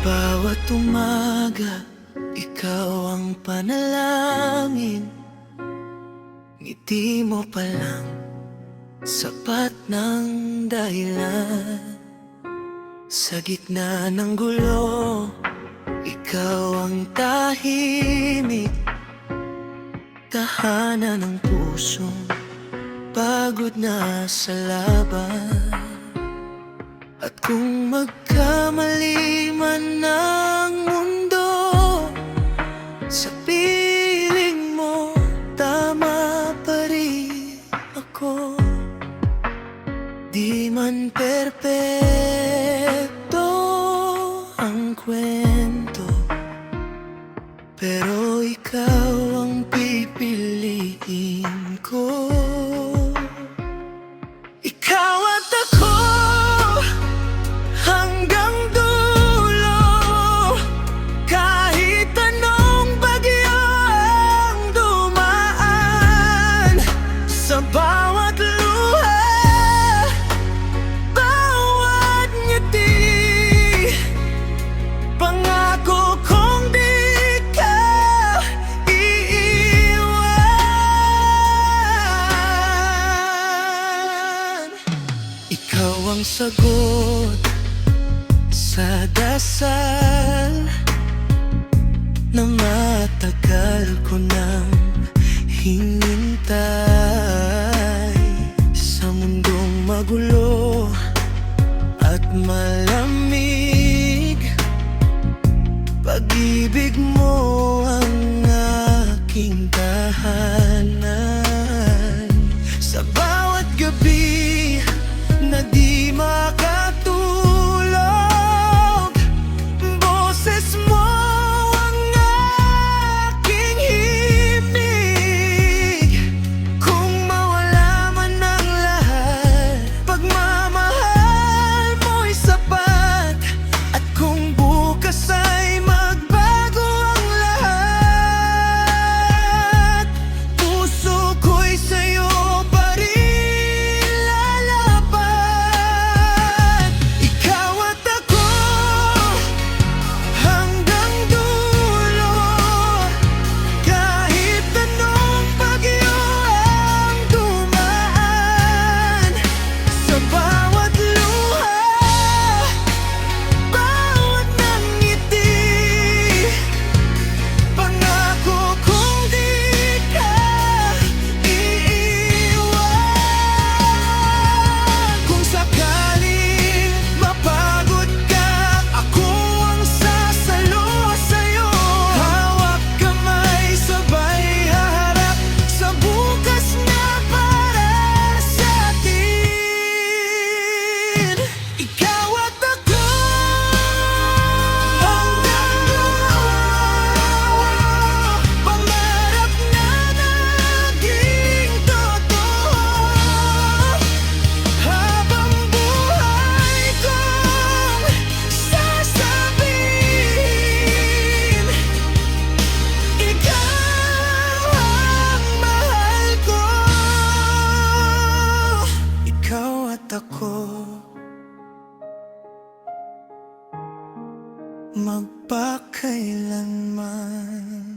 Bawat umaga, ikaw ang panalangin. Ngiti mo pa lang, sapat ng dahilan. Sa gitna ng gulo, ikaw ang tahimik. Tahanan ng pusong pagod na sa laban. At kung magkamali man ng mundo, sa piling mo tama pa rin ako. Di man perpekto ang kwento, pero ikaw ang pipiliin ko. Ikaw at ako hanggang dulo, kahit anong bagyo ang dumaan. Sa bawat luha, bawat ngiti, pangako kong di ka iiwan. Ikaw ang sagot sa dasal na matagal ko nang hinintay. Sa mundong magulo at malamig, pag-ibig mo ang aking tahanan. Sa bawat gabi na di makatulog, boses mo ang aking himig. Kung mawala man ang lahat, pagmamahal mo'y sapat. At kung bukas ay magbago ang lahat, puso ko'y sa'yo pa rin lalapat. Ikaw at ako hanggang dulo, kahit anong bagyo ang dumaan. Sa bawat luha, bawat ng ngiti, pangako kong di ka iiwan. Kung sakaling mapagod ka, ako ang sasalo sa'yo. Hawak kamay, sabay haharap sa bukas na para sa atin. Ikaw at ako hanggang dulo, pangarap na naging totoo. Habang buhay kong sasabihin, ikaw ang mahal ko. Ikaw at ako magpakailanman.